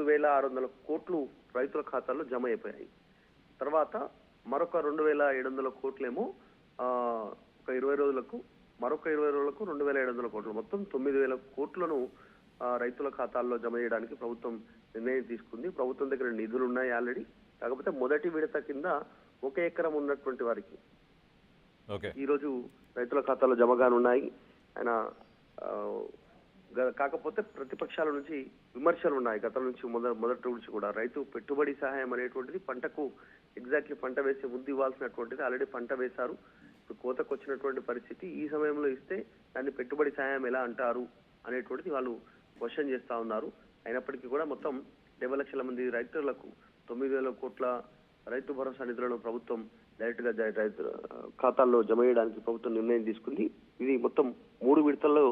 2,600 కోట్లు రైతుల ఖాతాల్లో జమ అయిపోయాయి. తర్వాత మరొక 2,700 కోట్లేమో ఒక 20 రోజులకు, మరొక 20 రోజులకు 2,700 కోట్లు, మొత్తం 9,000 కోట్లను రైతుల ఖాతాల్లో జమ చేయడానికి ప్రభుత్వం నిర్ణయం తీసుకుంది. ప్రభుత్వం దగ్గర నిధులు ఉన్నాయి ఆల్రెడీ. కాకపోతే మొదటి విడత కింద 1 ఎకరం ఉన్నటువంటి వారికి ఈరోజు రైతుల ఖాతాలో జమ కానున్నాయి. ఆయన కాకపోతే ప్రతిపక్షాల నుంచి విమర్శలు ఉన్నాయి. గతం నుంచి మొదటి నుంచి కూడా రైతు పెట్టుబడి సహాయం అనేటువంటిది పంటకు ఎగ్జాక్ట్లీ పంట వేసే ముందు ఇవ్వాల్సినటువంటిది ఆల్రెడీ పంట వేశారు. ఇప్పుడు కోతకు వచ్చినటువంటి పరిస్థితి, ఈ సమయంలో ఇస్తే దాన్ని పెట్టుబడి సహాయం ఎలా అంటారు అనేటువంటిది వాళ్ళు క్వశ్చన్ చేస్తా ఉన్నారు. అయినప్పటికీ కూడా మొత్తం 70 లక్షల మంది రైతులకు 9,000 కోట్ల రైతు భరోసా నిధులను ప్రభుత్వం డైరెక్ట్ గా రైతు ఖాతాల్లో జమ చేయడానికి ప్రభుత్వం నిర్ణయం తీసుకుంది. ఇది మొత్తం 3 విడతల్లో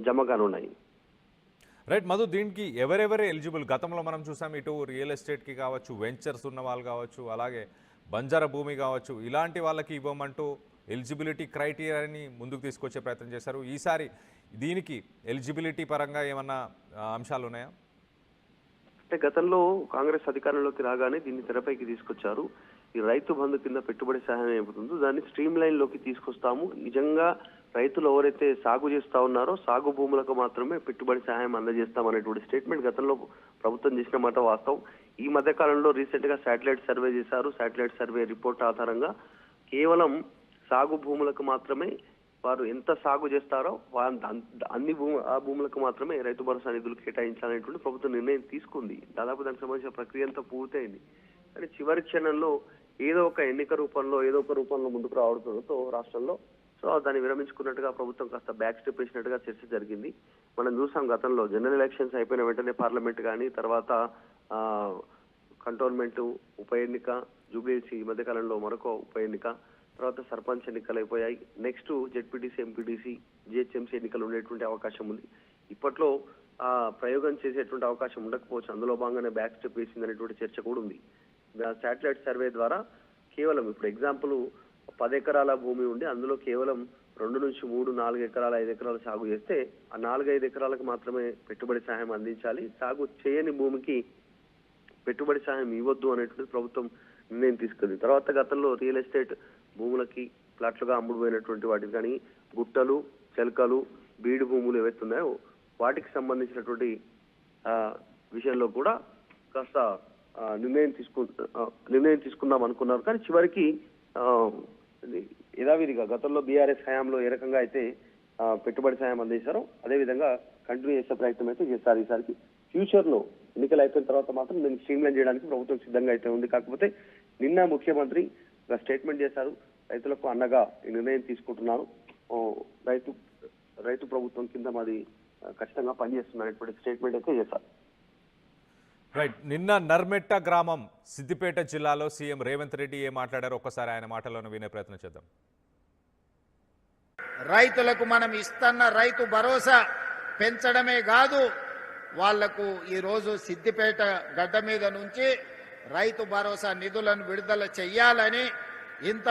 జమ కానున్నాయి. రైట్ మధు, దీనికి ఎవరెవరే ఎలిజిబుల్? గతంలో మనం చూసాం, ఇటు రియల్ ఎస్టేట్కి కావచ్చు, వెంచర్స్ ఉన్న వాళ్ళు కావచ్చు, అలాగే బంజారా భూమి కావచ్చు, ఇలాంటి వాళ్ళకి ఇవ్వమంటూ ఎలిజిబిలిటీ క్రైటీరియాని ముందుకు తీసుకొచ్చే ప్రయత్నం చేశారు. ఈసారి దీనికి ఎలిజిబిలిటీ పరంగా ఏమన్నా అంశాలు ఉన్నాయా? అంటే గతంలో కాంగ్రెస్ అధికారంలోకి రాగానే దీన్ని తెరపైకి తీసుకొచ్చారు. ఈ రైతు బంధు కింద పెట్టుబడి సహాయం ఏమవుతుందో దాన్ని స్ట్రీమ్ లైన్ లోకి తీసుకొస్తాము. నిజంగా రైతులు ఎవరైతే సాగు చేస్తా ఉన్నారో సాగు భూములకు మాత్రమే పెట్టుబడి సహాయం అందజేస్తాం అనేటువంటి స్టేట్మెంట్ గతంలో ప్రభుత్వం చేసిన మాట వాస్తవం. ఈ మధ్య కాలంలో రీసెంట్ గా శాటిలైట్ సర్వే చేశారు. శాటిలైట్ సర్వే రిపోర్ట్ ఆధారంగా కేవలం సాగు భూములకు మాత్రమే వారు ఎంత సాగు చేస్తారో అన్ని ఆ భూములకు మాత్రమే రైతు భరోసా నిధులు కేటాయించాలనేటువంటి ప్రభుత్వం నిర్ణయం తీసుకుంది. దాదాపు దానికి సంబంధించిన ప్రక్రియ అంతా పూర్తయింది. కానీ చివరి క్షణంలో ఏదో ఒక ఎన్నిక రూపంలో ఏదో ఒక రూపంలో ముందుకు రావడంతో రాష్ట్రంలో దాన్ని విరమించుకున్నట్టుగా ప్రభుత్వం కాస్త బ్యాక్ స్టెప్ వేసినట్టుగా చర్చ జరిగింది. మనం చూసాం గతంలో జనరల్ ఎలక్షన్స్ అయిపోయిన వెంటనే పార్లమెంట్ కానీ, తర్వాత కంటోన్మెంట్ ఉప ఎన్నిక, జూబ్లీహిల్స్ ఈ మధ్య కాలంలో మరొక ఉప ఎన్నిక, తర్వాత సర్పంచ్ ఎన్నికలు అయిపోయాయి. నెక్స్ట్ జెడ్పీటీసీ, ఎంపీటీసీ, జిహెచ్ఎంసీ ఎన్నికలు ఉండేటువంటి అవకాశం ఉంది. ఇప్పట్లో ప్రయోగం చేసేటువంటి అవకాశం ఉండకపోవచ్చు. అందులో భాగంగానే బ్యాక్ స్టెప్ వేసింది అనేటువంటి చర్చ కూడా ఉంది. శాటిలైట్ సర్వే ద్వారా కేవలం ఇప్పుడు ఎగ్జాంపుల్ 10 ఎకరాల భూమి ఉండి అందులో కేవలం 2 నుంచి 3, 4 ఎకరాలు, 5 ఎకరాలు సాగు చేస్తే ఆ 4-5 ఎకరాలకు మాత్రమే పెట్టుబడి సహాయం అందించాలి. సాగు చేయని భూమికి పెట్టుబడి సహాయం ఇవ్వద్దు అనేటువంటి ప్రభుత్వం నిర్ణయం తీసుకుంది. తర్వాత గతంలో రియల్ ఎస్టేట్ భూములకి ప్లాట్లుగా అమ్ముడుపోయినటువంటి వాటికి కానీ, గుట్టలు, చెలకలు, బీడు భూములు ఏవైతున్నాయో వాటికి సంబంధించినటువంటి విషయంలో కూడా కాస్త నిర్ణయం తీసుకుందాం అనుకున్నారు. కానీ చివరికి యథావిధిగా గతంలో బీఆర్ఎస్ హయాంలో ఏ రకంగా అయితే పెట్టుబడి సాయం అందించారో అదేవిధంగా కంటిన్యూ చేసే ప్రయత్నం అయితే చేస్తారు. ఈసారికి ఫ్యూచర్ లో ఎన్నికలు అయిపోయిన తర్వాత మాత్రం దీన్ని స్ట్రీమ్లైన్ చేయడానికి ప్రభుత్వం సిద్ధంగా అయితే ఉంది. కాకపోతే నిన్న ముఖ్యమంత్రి స్టేట్మెంట్ చేశారు, రైతులకు అన్నగా ఈ నిర్ణయం తీసుకుంటున్నాను, రైతు ప్రభుత్వం కింద మాది ఖచ్చితంగా పనిచేస్తున్నటువంటి స్టేట్మెంట్ అయితే చేశారు. రైట్, నిన్న నర్మెట్ట గ్రామం సిద్దిపేట జిల్లాలో సీఎం రేవంత్ రెడ్డి ఏం మాట్లాడారో ఒక్కసారి ఆయన మాటలను వినే ప్రయత్నం చేద్దాం. రైతులకు మనం ఇస్తున్న రైతు భరోసా పెంచడమే కాదు, వాళ్లకు ఈరోజు సిద్దిపేట గడ్డ మీద నుంచి రైతు భరోసా నిధులను విడుదల చెయ్యాలని ఇంత